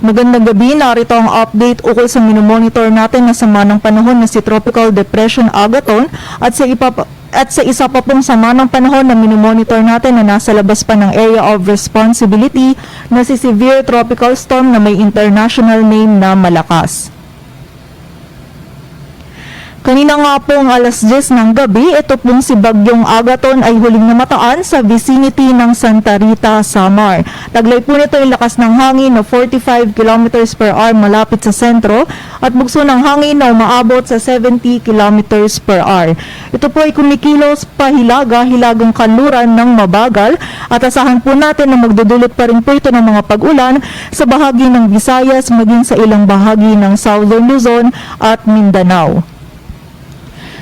Magandang gabi, narito ang update ukol sa minomonitor natin na sama ng panahon na si Tropical Depression Agaton at sa isa pa pong sama ng panahon na minomonitor natin na nasa labas pa ng area of responsibility na si Severe Tropical Storm na may international name na Malakas. Kanina nga pong alas 10 ng gabi, ito pong si Bagyong Agaton ay huling namataan sa vicinity ng Santa Rita, Samar. Taglay po nito yung lakas ng hangin na 45 km per hour malapit sa sentro at bugso ng hangin na umaabot sa 70 km per hour. Ito po ay kumikilos hilagang kanluran ng mabagal at asahan po natin na magdudulot pa rin po ito ng mga pag-ulan sa bahagi ng Visayas maging sa ilang bahagi ng Southern Luzon at Mindanao.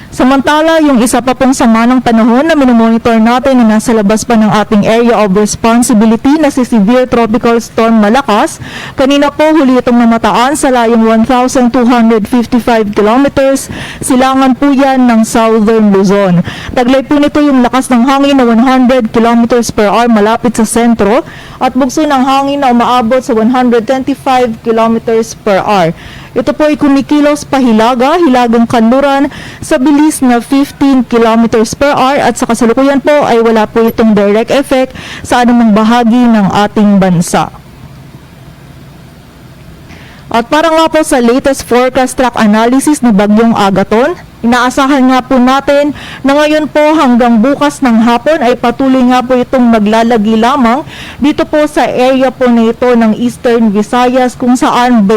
Samantala, yung isa pa pong sama ng panahon na minomonitor natin na nasa labas pa ng ating area of responsibility na si Severe Tropical Storm Malakas, kanina po huli itong namataan sa layong 1,255 kilometers, silangan po yan ng Southern Luzon. Taglay po nito yung lakas ng hangin na 100 kilometers per hour malapit sa sentro at bugso ng hangin na umaabot sa 125 kilometers per hour. Ito po ay kumikilos hilagang kanluran sa bilis na 15 km per hour at sa kasalukuyan po ay wala po itong direct effect sa anumang bahagi ng ating bansa. At para nga po sa latest forecast track analysis ni Bagyong Agaton, inaasahan nga po natin na ngayon po hanggang bukas ng hapon ay patuloy nga po itong maglalagi lamang dito po sa area po na ito ng Eastern Visayas kung saan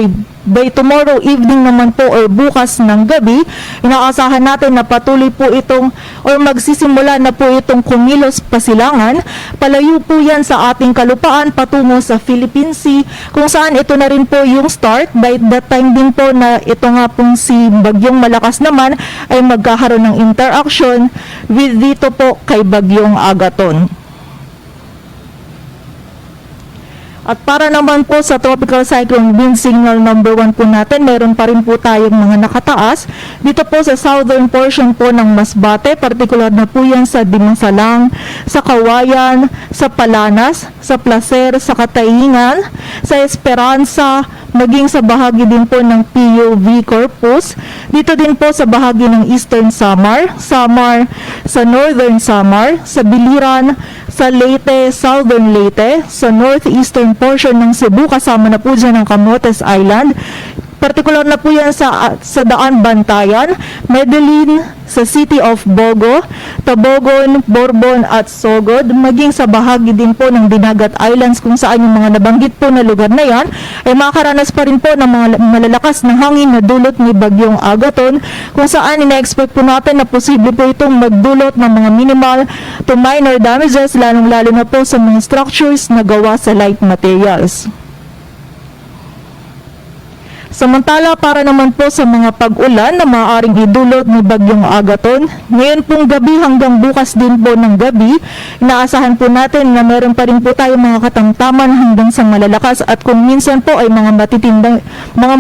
by tomorrow evening naman po or bukas ng gabi, inaasahan natin na patuloy po itong or magsisimula na po itong kumilos pasilangan. Palayo po yan sa ating kalupaan patungo sa Philippine Sea kung saan ito na rin po yung start. By that time din po na ito nga pong si Bagyong Malakas naman ay magkakaroon ng interaction with dito po kay Bagyong Agaton. At para naman po sa Tropical Cyclone Wind Signal number 1 po natin, meron pa rin po tayong mga nakataas. Dito po sa southern portion po ng Masbate, particular na po yan sa Dimasalang, sa Kawayan, sa Palanas, sa Placer, sa Kataingan, sa Esperanza, maging sa bahagi din po ng PUV Corpus. Dito din po sa bahagi ng Eastern Samar, sa Northern Samar, sa Biliran, sa Leyte, Southern Leyte, sa northeastern portion ng Cebu, kasama na po dyan ang Camotes Island. Partikular na po yan sa Daan Bantayan, Medellin, sa City of Bogo, Tabogon, Borbon at Sogod, maging sa bahagi din po ng Dinagat Islands kung saan yung mga nabanggit po na lugar na yan ay makakaranas pa rin po ng mga malalakas na hangin na dulot ni Bagyong Agaton kung saan ina-expect po natin na posible po itong magdulot ng mga minimal to minor damages lalong-lalo na po sa mga structures na gawa sa light materials. Samantala, para naman po sa mga pag-ulan na maaaring idulot ni Bagyong Agaton, ngayon pong gabi hanggang bukas din po ng gabi, inaasahan po natin na meron pa rin po tayo mga katamtaman hanggang sa malalakas at kung minsan po ay mga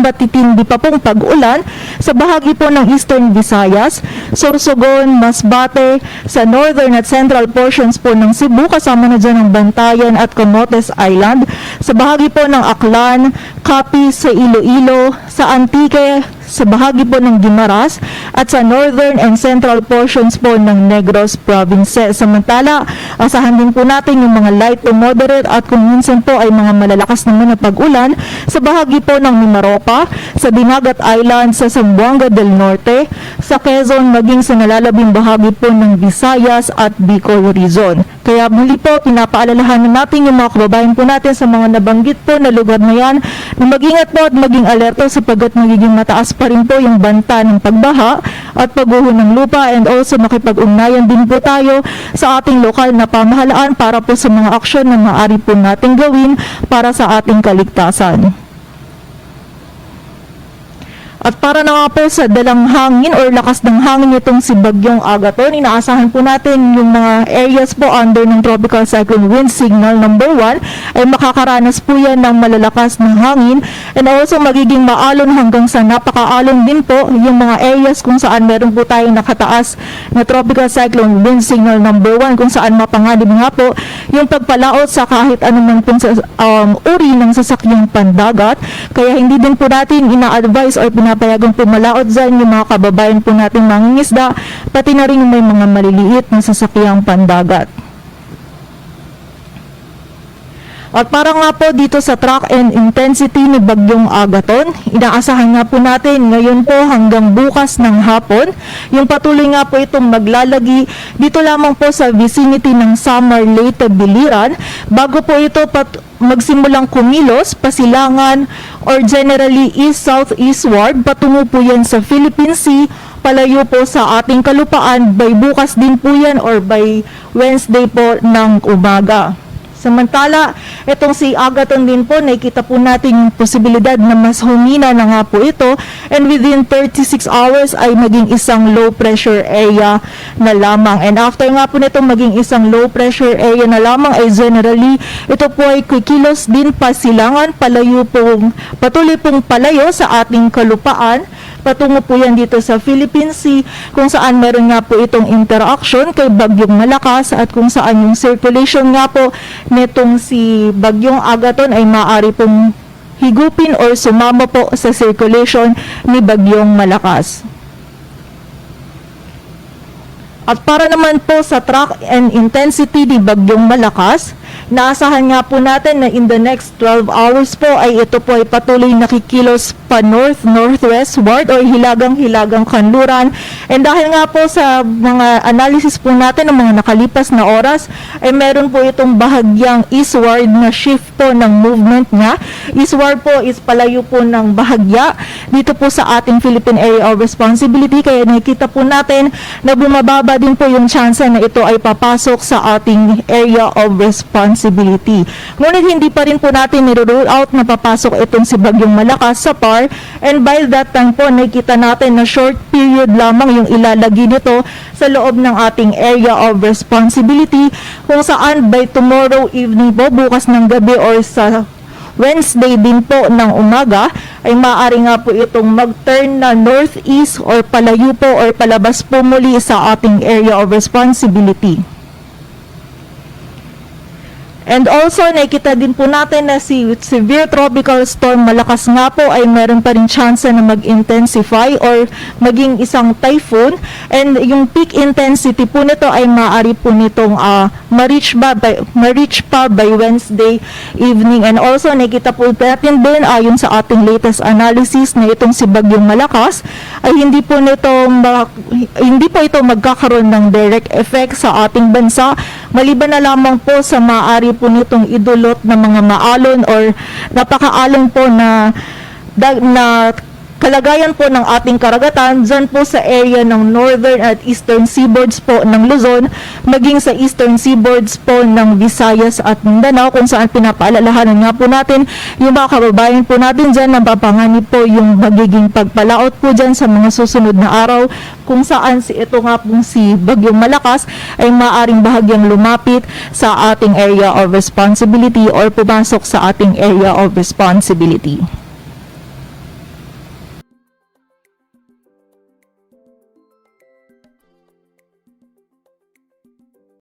matitindi pa pong pag-ulan sa bahagi po ng Eastern Visayas, Sorsogon, Masbate, sa northern at central portions po ng Cebu, kasama na dyan ang Bantayan at Camotes Island, sa bahagi po ng Aklan, Capiz, sa Iloilo, sa Antique, sa bahagi po ng Guimaras at sa northern and central portions po ng Negros Province. Samantala, asahan din po natin yung mga light to moderate at kung minsan po ay mga malalakas naman na pag-ulan sa bahagi po ng Mimaropa, sa Dinagat Island, sa Zamboanga del Norte, sa Quezon, maging sa nalalabing bahagi po ng Visayas at Bicol Region. Kaya muli po, pinapaalalahanan natin yung mga kababayan po natin sa mga nabanggit po na lugar na yan na mag-ingat po at maging alerto sapagkat magiging mataas pa rin po yung banta ng pagbaha at pagguho ng lupa and also makipag-ugnayan din po tayo sa ating lokal na pamahalaan para po sa mga aksyon na maaari po nating gawin para sa ating kaligtasan. At para na nga po sa dalang hangin or lakas ng hangin itong si Bagyong Agaton, inaasahan po natin yung mga areas po under ng Tropical Cyclone Wind Signal number 1 ay makakaranas po yan ng malalakas na hangin, and also magiging maalon hanggang sa napakaalon din po yung mga areas kung saan meron po tayong nakataas na Tropical Cyclone Wind Signal number 1, kung saan mapanganib nga po yung pagpalaot sa kahit anuman pong uri ng sasakyang pandagat. Kaya hindi din po natin ina-advise or pinapayagang pumalaot dyan yung mga kababayan po natin mangingisda, pati na rin yung may mga maliliit na sasakyang pandagat. At para nga po dito sa track and intensity ni Bagyong Agaton, inaasahan nga po natin ngayon po hanggang bukas ng hapon, yung patuloy nga po itong maglalagi dito lamang po sa vicinity ng Samar, Leyte, Biliran, bago po ito magsimulang kumilos, pasilangan, or generally east-southeastward, patungo po yan sa Philippine Sea, palayo po sa ating kalupaan by bukas din po yan or by Wednesday po ng umaga. Samantala, itong si Agaton din po, nakikita po natin yung posibilidad na mas humina na nga po ito, and within 36 hours ay maging isang low pressure area na lamang. And after nga po nito maging isang low pressure area na lamang ay generally ito po ay kikilos din pasilangan, patuloy pong palayo sa ating kalupaan, patungo po yan dito sa Philippine Sea, kung saan meron nga po itong interaction kay Bagyong Malakas, at kung saan yung circulation nga po nitong si Bagyong Agaton ay maaari pong higupin or sumama po sa circulation ni Bagyong Malakas. At para naman po sa track and intensity ni Bagyong Malakas, naasahan nga po natin na in the next 12 hours po ay ito po ay patuloy nakikilos pa north-northwestward or hilagang-hilagang kanluran. And dahil nga po sa mga analysis po natin ng mga nakalipas na oras, ay meron po itong bahagyang eastward na shift po ng movement niya. Eastward po is palayo po ng bahagya dito po sa ating Philippine Area of Responsibility, kaya nakikita po natin na bumababa din po yung chance na ito ay papasok sa ating Area of Responsibility. Ngunit hindi pa rin po natin nirule out na papasok itong si Bagyong Malakas sa PAR, and by that time po nakikita natin na short period lamang yung ilalagi nito sa loob ng ating Area of Responsibility, kung saan by tomorrow evening po, bukas ng gabi or sa Wednesday din po ng umaga ay maaari nga po itong mag-turn na northeast or palayo po or palabas po muli sa ating Area of Responsibility. And also, nakikita din po natin na si severe tropical storm Malakas nga po ay meron pa rin chance na mag-intensify or maging isang typhoon. And yung peak intensity po nito ay maaari po nitong ma-reach pa by Wednesday evening. And also, nakikita po natin din ayon sa ating latest analysis na itong si Bagyong Malakas ay hindi po ito magkakaroon ng direct effect sa ating bansa, maliban na lamang po sa maaari po nitong idulot na mga maalon or napakaalon po na kalagayan po ng ating karagatan dyan po sa area ng northern at eastern seaboards po ng Luzon, maging sa eastern seaboards po ng Visayas at Mindanao, kung saan pinapaalalahanan nga po natin yung mga kababayan po natin dyan na papanganib po yung magiging pagpalaot po dyan sa mga susunod na araw, kung saan ito nga pong si Bagyong Malakas ay maaaring bahagyang lumapit sa ating Area of Responsibility or pumasok sa ating Area of Responsibility.